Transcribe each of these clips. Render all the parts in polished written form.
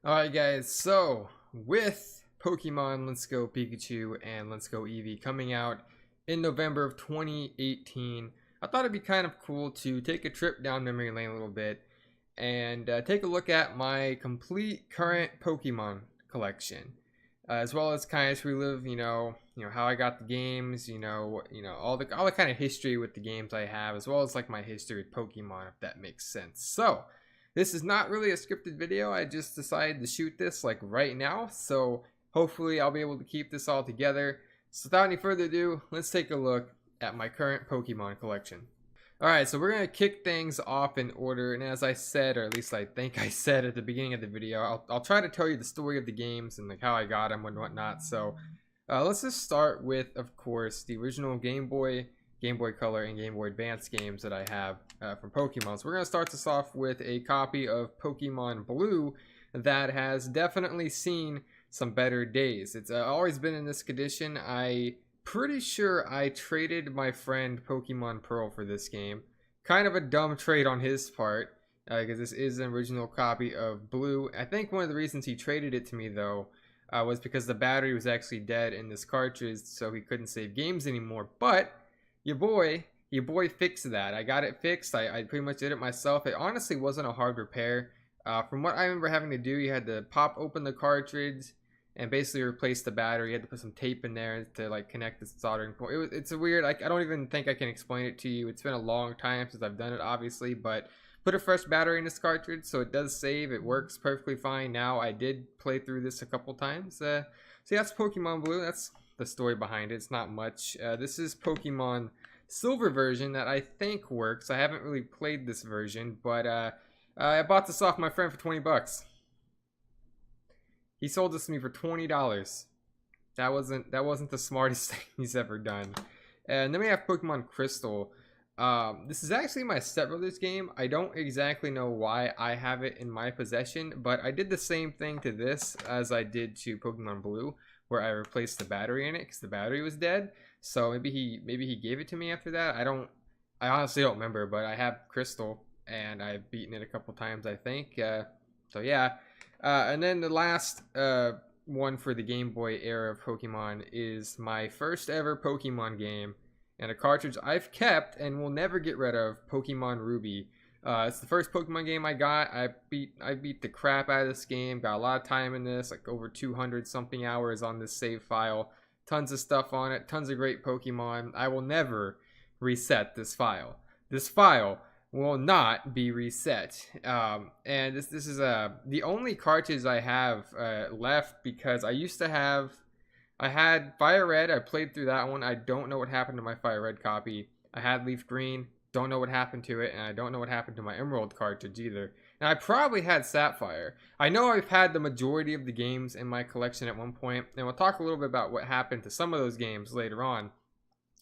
Alright guys, so with Pokemon Let's Go Pikachu and Let's Go Eevee coming out in November of 2018, I thought it'd be kind of cool to take a trip down memory lane a little bit and take a look at my complete current Pokemon collection, as well as kind of relive, how I got the games, all the kind of history with the games I have, as well as like my history with Pokemon, if that makes sense. So this is not really a scripted video. I just decided to shoot this like right now, so hopefully I'll be able to keep this all together. So without any further ado, let's take a look at my current Pokemon collection. Alright, so we're going to kick things off in order, and as I said, or at least I think I said at the beginning of the video, I'll try to tell you the story of the games and like how I got them and whatnot. So let's just start with, of course, the original Game Boy Color, and Game Boy Advance games that I have from Pokemon. So we're going to start this off with a copy of Pokemon Blue that has definitely seen some better days. It's always been in this condition. I pretty sure I traded my friend Pokemon Pearl for this game. Kind of a dumb trade on his part, because this is an original copy of Blue. I think one of the reasons he traded it to me though was because the battery was actually dead in this cartridge, so he couldn't save games anymore. But your boy fixed that. I got it fixed. I pretty much did it myself. It honestly wasn't a hard repair. From what I remember having to do, you had to pop open the cartridge and basically replace the battery. You had to put some tape in there to like connect the soldering point. It's a weird, I don't even think I can explain it to you. It's been a long time since I've done it, obviously, but put a fresh battery in this cartridge so it does save. It works perfectly fine now. I did play through this a couple times. So yeah, that's Pokemon Blue. That's the story behind it. It's not much. This is Pokemon Silver version that I think works. I haven't really played this version, but I bought this off my friend for 20 bucks. He sold this to me for $20. That wasn't the smartest thing he's ever done. And then we have Pokemon Crystal. This is actually my stepbrother's game. I don't exactly know why I have it in my possession, but I did the same thing to this as I did to Pokemon Blue, where I replaced the battery in it because the battery was dead. So maybe he gave it to me after that. I honestly don't remember, but I have Crystal and I've beaten it a couple times, I think. So yeah. And then the last one for the Game Boy era of Pokemon is my first ever Pokemon game, and a cartridge I've kept and will never get rid of, Pokemon Ruby. It's the first Pokemon game I got. I beat the crap out of this game. Got a lot of time in this, like over 200 something hours on this save file. Tons of stuff on it. Tons of great Pokemon. I will never reset this file. This file will not be reset. And this is the only cartridge I have left, because I had Fire Red. I played through that one. I don't know what happened to my Fire Red copy. I had Leaf Green. Don't know what happened to it, and I don't know what happened to my Emerald cartridge either. And I probably had Sapphire. I know I've had the majority of the games in my collection at one point, and we'll talk a little bit about what happened to some of those games later on.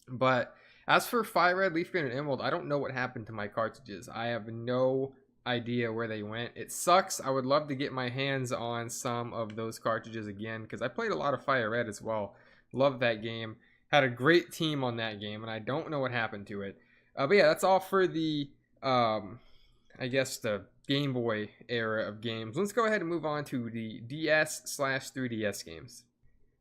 But as for Fire Red, Leaf Green, and Emerald, I don't know what happened to my cartridges. I have no idea where they went. It sucks. I would love to get my hands on some of those cartridges again, because I played a lot of Fire Red as well. Love that game. Had a great team on that game, and I don't know what happened to it. But yeah, that's all for the, I guess, the Game Boy era of games. Let's go ahead and move on to the DS/3DS games.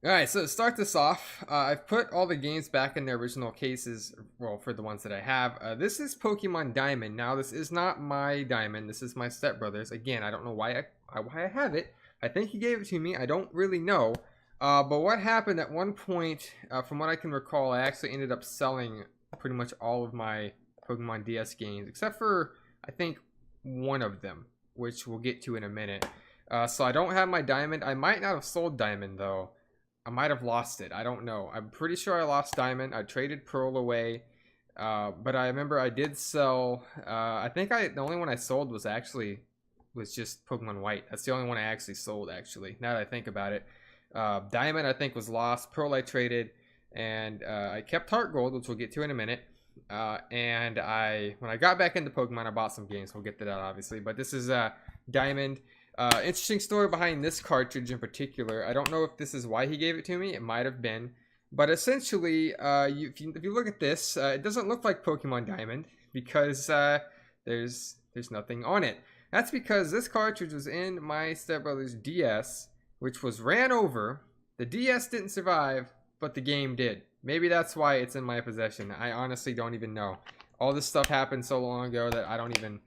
Alright, so to start this off, I've put all the games back in their original cases, well, for the ones that I have. This is Pokemon Diamond. Now, this is not my Diamond. This is my stepbrother's. Again, I don't know why I have it. I think he gave it to me. I don't really know. But what happened at one point, from what I can recall, I actually ended up selling pretty much all of my Pokemon DS games, except for, I think, one of them, which we'll get to in a minute. So I don't have my Diamond. I might not have sold Diamond, though. I might have lost it. I don't know. I'm pretty sure I lost Diamond. I traded Pearl away. But I remember I did sell, I think the only one I sold was just Pokemon White. That's the only one I actually sold, actually, now that I think about it. Diamond, I think, was lost. Pearl I traded. And I kept Heart Gold, which we'll get to in a minute. And when I got back into Pokemon, I bought some games. We'll get to that, obviously. But this is Diamond. Interesting story behind this cartridge in particular. I don't know if this is why he gave it to me. It might have been. But essentially, if you look at this, it doesn't look like Pokemon Diamond, because there's nothing on it. That's because this cartridge was in my stepbrother's DS, which was ran over. The DS didn't survive, but the game did. Maybe that's why it's in my possession. I honestly don't even know. All this stuff happened so long ago that I don't even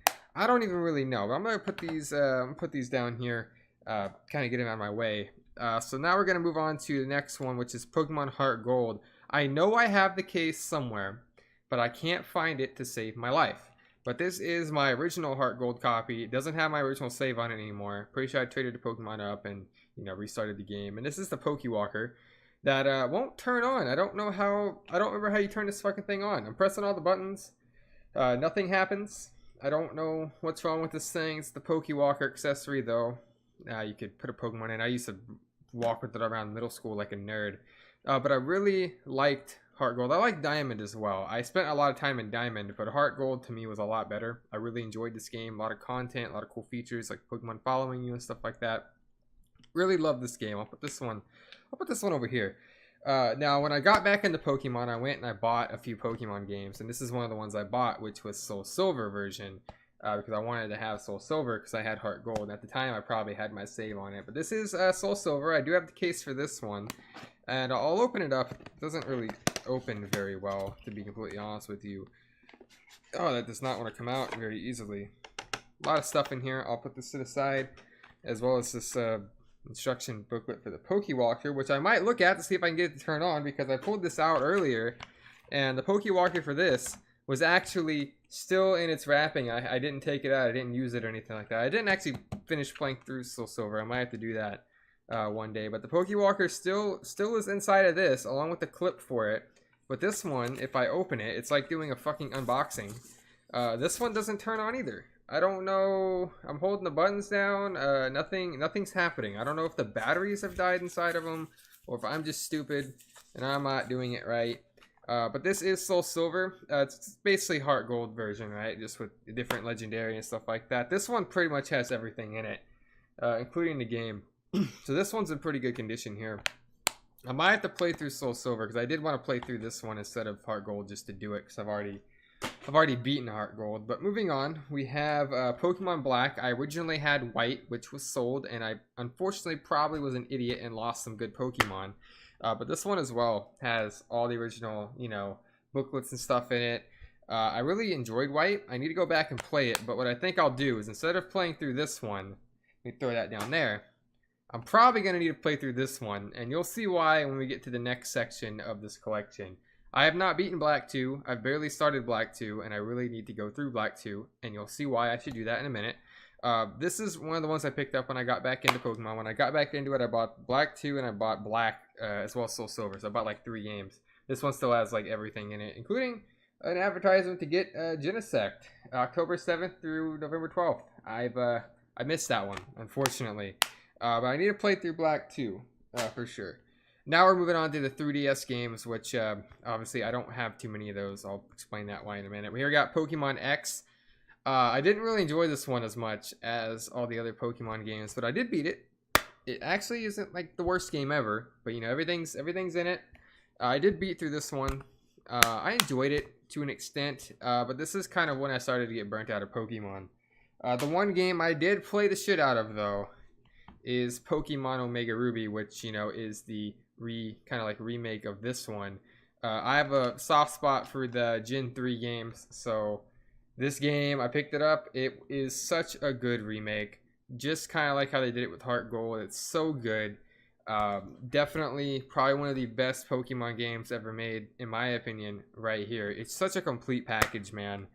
really know. But I'm gonna put these down here, kind of get them out of my way. So now we're gonna move on to the next one, which is Pokemon Heart Gold. I know I have the case somewhere, but I can't find it to save my life. But this is my original Heart Gold copy. It doesn't have my original save on it anymore. Pretty sure I traded the Pokemon up and, you know, restarted the game. And this is the Pokewalker that won't turn on. I don't remember how you turn this fucking thing on. I'm pressing all the buttons. Nothing happens. I don't know what's wrong with this thing. It's the Pokewalker accessory though. You could put a Pokemon in. I used to walk with it around middle school like a nerd. But I really liked Heart Gold. I like Diamond as well. I spent a lot of time in Diamond, but Heart Gold to me was a lot better. I really enjoyed this game. A lot of content, a lot of cool features like Pokemon following you and stuff like that. Really love this game. I'll put this one over here. Now, when I got back into Pokemon, I went and I bought a few Pokemon games, and this is one of the ones I bought, which was Soul Silver version, because I wanted to have Soul Silver because I had Heart Gold. And at the time, I probably had my save on it, but this is Soul Silver. I do have the case for this one, and I'll open it up. It doesn't really open very well, to be completely honest with you. Oh, that does not want to come out very easily. A lot of stuff in here. I'll put this to the side, as well as this instruction booklet for the Pokewalker, which I might look at to see if I can get it to turn on, because I pulled this out earlier, and the Pokewalker for this was actually still in its wrapping. I didn't take it out. I didn't use it or anything like that. I didn't actually finish playing through Soul Silver. I might have to do that one day, but the Pokewalker still is inside of this, along with the clip for it. But this one, if I open it, it's like doing a fucking unboxing. This one doesn't turn on either. I don't know. I'm holding the buttons down. Nothing's happening. I don't know if the batteries have died inside of them, or if I'm just stupid and I'm not doing it right. But this is Soul Silver. It's basically Heart Gold version, right? Just with different legendary and stuff like that. This one pretty much has everything in it, including the game. So this one's in pretty good condition here. I might have to play through Soul Silver, because I did want to play through this one instead of Heart Gold just to do it, because I've already beaten Heart Gold. But moving on, we have Pokemon Black. I originally had White, which was sold, and I unfortunately probably was an idiot and lost some good Pokemon. But this one as well has all the original, you know, booklets and stuff in it. I really enjoyed White. I need to go back and play it, but what I think I'll do is, instead of playing through this one, let me throw that down there. I'm probably going to need to play through this one, and you'll see why when we get to the next section of this collection. I have not beaten Black 2, I've barely started Black 2, and I really need to go through Black 2, and you'll see why I should do that in a minute. This is one of the ones I picked up when I got back into Pokemon. When I got back into it, I bought Black 2 and I bought Black, as well as Soul Silver, so I bought like 3 games. This one still has like everything in it, including an advertisement to get Genesect, October 7th through November 12th. I missed that one, unfortunately. But I need to play through Black 2, for sure. Now we're moving on to the 3DS games, which obviously I don't have too many of those. I'll explain that why in a minute. We here got Pokemon X. I didn't really enjoy this one as much as all the other Pokemon games, but I did beat it. It actually isn't like the worst game ever, but you know, everything's in it. I did beat through this one. I enjoyed it to an extent, but this is kind of when I started to get burnt out of Pokemon. The one game I did play the shit out of though is Pokemon Omega Ruby, which, you know, is the kind of like remake of this one. I have a soft spot for the Gen 3 games, so this game, I picked it up. It is such a good remake, just kind of like how they did it with Heart Gold. It's so good. Definitely probably one of the best Pokemon games ever made, in my opinion, right here. It's such a complete package, man.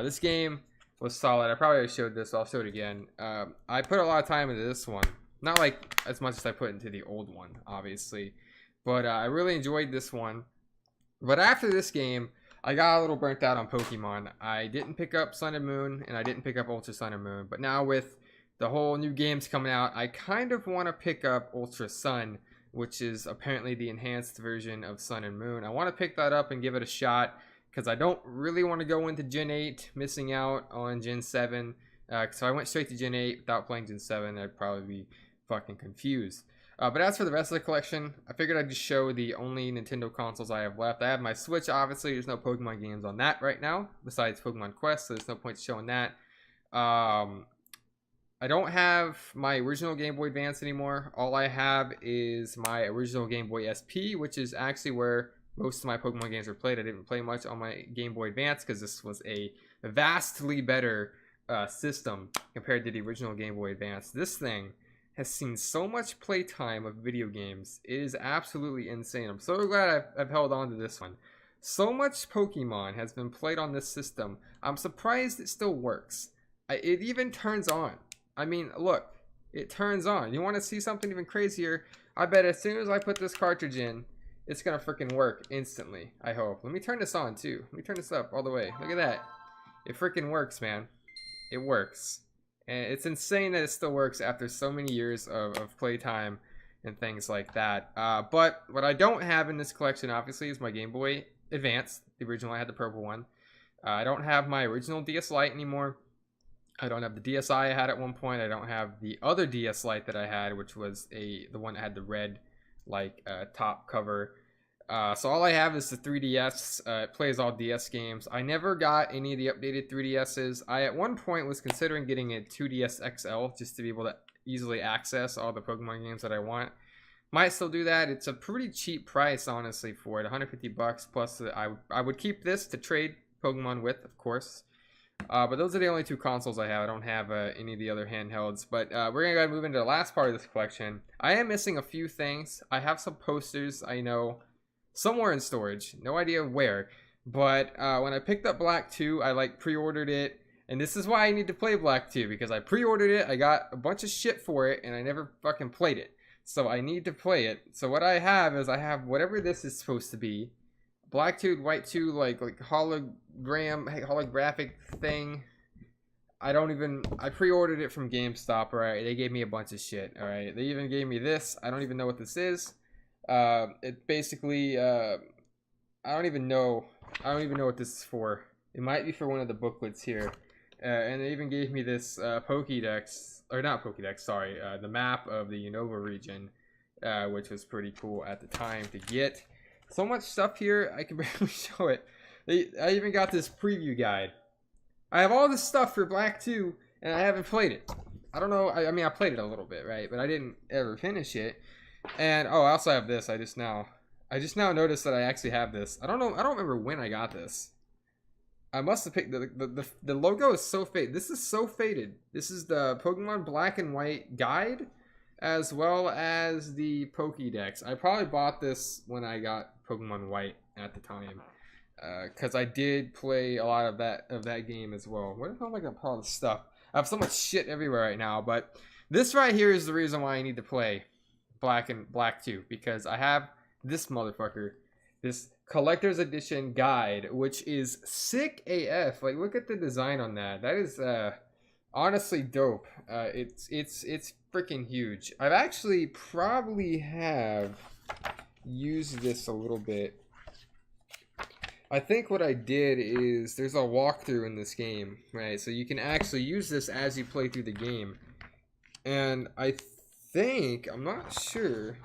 This game was solid. I probably showed this, so I'll show it again. I put a lot of time into this one. Not like as much as I put into the old one, obviously. But I really enjoyed this one. But after this game, I got a little burnt out on Pokemon. I didn't pick up Sun and Moon, and I didn't pick up Ultra Sun and Moon. But now with the whole new games coming out, I kind of want to pick up Ultra Sun, which is apparently the enhanced version of Sun and Moon. I want to pick that up and give it a shot, because I don't really want to go into Gen 8 missing out on Gen 7. So I went straight to Gen 8 without playing Gen 7. I'd probably be fucking confused. But as for the rest of the collection, I figured I'd just show the only Nintendo consoles I have left. I have my Switch, obviously. There's no Pokemon games on that right now, besides Pokemon Quest, so there's no point showing that. I don't have my original Game Boy Advance anymore. All I have is my original Game Boy SP, which is actually where most of my Pokemon games are played. I didn't play much on my Game Boy Advance because this was a vastly better system compared to the original Game Boy Advance. This thing has seen so much playtime of video games. It is absolutely insane. I'm so glad I've held on to this one. So much Pokemon has been played on this system. I'm surprised it still works. It even turns on. I mean, look, it turns on. You want to see something even crazier? I bet as soon as I put this cartridge in, it's gonna freaking work instantly. I hope. Let me turn this on too. Let me turn this up all the way. Look at that. It freaking works, man. It works. And it's insane that it still works after so many years of playtime and things like that. But what I don't have in this collection, obviously, is my Game Boy Advance. The original, I had the purple one. I don't have my original DS Lite anymore. I don't have the DSi I had at one point. I don't have the other DS Lite that I had, which was the one that had the red top cover. So all I have is the 3DS. It plays all DS games. I never got any of the updated 3DSs. I at one point was considering getting a 2DS XL just to be able to easily access all the Pokemon games that I want. Might still do that. It's a pretty cheap price, honestly, for it. 150 bucks plus I would keep this to trade Pokemon with, of course. But those are the only two consoles I have. I don't have any of the other handhelds. But we're going to go move into the last part of this collection. I am missing a few things. I have some posters, I know, somewhere in storage. No idea where. But when I picked up Black 2, I pre-ordered it. And this is why I need to play Black 2. Because I pre-ordered it, I got a bunch of shit for it, and I never fucking played it. So I need to play it. So what I have is I have whatever this is supposed to be. Black 2, White 2, holographic thing. I pre-ordered it from GameStop, alright? They gave me a bunch of shit, alright? They even gave me this. I don't even know what this is. It basically, I don't even know what this is for. It might be for one of the booklets here. And they even gave me this Pokédex, or not Pokédex, sorry, the map of the Unova region, which was pretty cool at the time to get. So much stuff here, I can barely show it. I even got this preview guide. I have all this stuff for Black 2, and I haven't played it. I don't know, I mean, I played it a little bit, right? But I didn't ever finish it. And, oh, I also have this. I just now noticed that I actually have this. I don't remember when I got this. I must have picked the logo is so faded. This is so faded. This is the Pokemon Black and White guide, as well as the Pokédex. I probably bought this when I got Pokemon White at the time, because I did play a lot of that game as well. Where the hell am I gonna put all this stuff? I have so much shit everywhere right now, but this right here is the reason why I need to play Black 2, because I have this motherfucker, this collector's edition guide, which is sick AF. Like, look at the design on that. That is honestly dope. It's freaking huge. I've actually probably have used this a little bit. I think what I did is there's a walkthrough in this game, right? So you can actually use this as you play through the game. And I think, I'm not sure.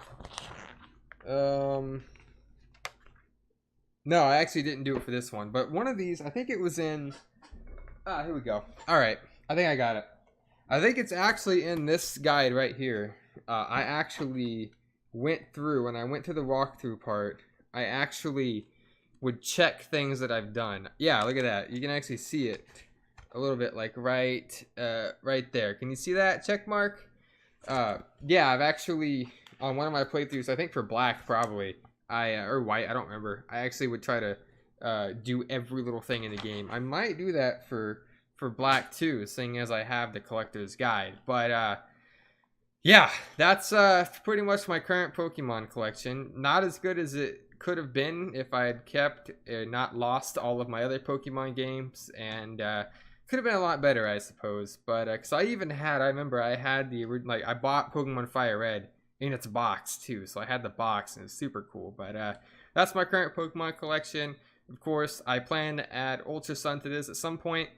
No, I actually didn't do it for this one. But one of these, I think it was in... here we go. Alright, I think I got it. I think it's actually in this guide right here. I actually went through, when I went to the walkthrough part, I actually would check things that I've done. Yeah, look at that. You can actually see it a little bit, like right there. Can you see that check mark? Yeah, I've actually, on one of my playthroughs, I think for Black probably, or White, I don't remember. I actually would try to do every little thing in the game. I might do that for Black too, seeing as I have the collector's guide. But yeah, that's pretty much my current Pokemon collection. Not as good as it could have been if I had kept, not lost all of my other Pokemon games, and could have been a lot better, I suppose. But because I remember I had I bought Pokemon Fire Red in its box too, so I had the box and it's super cool. But that's my current Pokemon collection. Of course, I plan to add Ultra Sun to this at some point,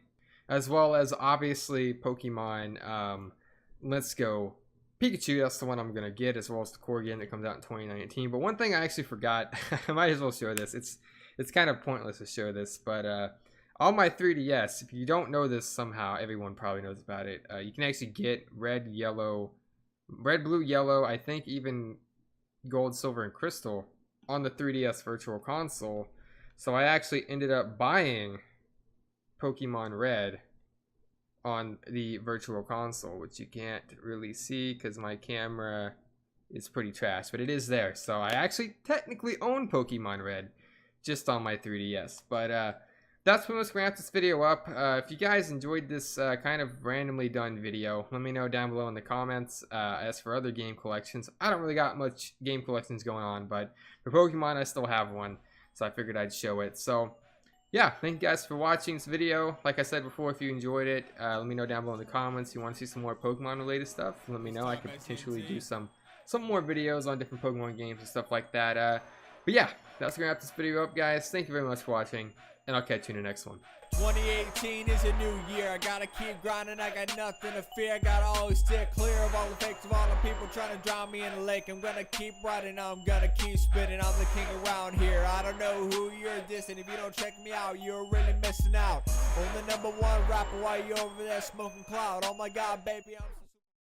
as well as obviously Pokemon Let's Go Pikachu. That's the one I'm gonna get, as well as the core game that comes out in 2019. But one thing I actually forgot, I might as well show this. It's kind of pointless to show this, but On my 3DS, if you don't know this somehow, everyone probably knows about it. You can actually get red, blue, yellow, I think even gold, silver, and crystal on the 3DS Virtual Console. So I actually ended up buying Pokemon Red on the Virtual Console, which you can't really see because my camera is pretty trash, but it is there. So I actually technically own Pokemon Red just on my 3DS. But that's pretty much gonna wrap this video up. If you guys enjoyed this kind of randomly done video, let me know down below in the comments. As for other game collections, I don't really got much game collections going on, but for Pokemon I still have one, so I figured I'd show it. So yeah, thank you guys for watching this video. Like I said before, if you enjoyed it, let me know down below in the comments. If you want to see some more Pokemon related stuff, let me know. I could potentially do some more videos on different Pokemon games and stuff like that. But yeah, that's gonna wrap this video up, guys. Thank you very much for watching, and I'll catch you in the next one. 2018 is a new year. I gotta keep grinding, I got nothing to fear. I gotta always steer clear of all the fakes, of all the people trying to drown me in the lake. I'm gonna keep riding, I'm gonna keep spitting. I'm the king around here. I don't know who you're dissing. If you don't check me out, you're really missing out on the #1 rapper while you're over there smoking cloud. Oh my god, baby, I'm so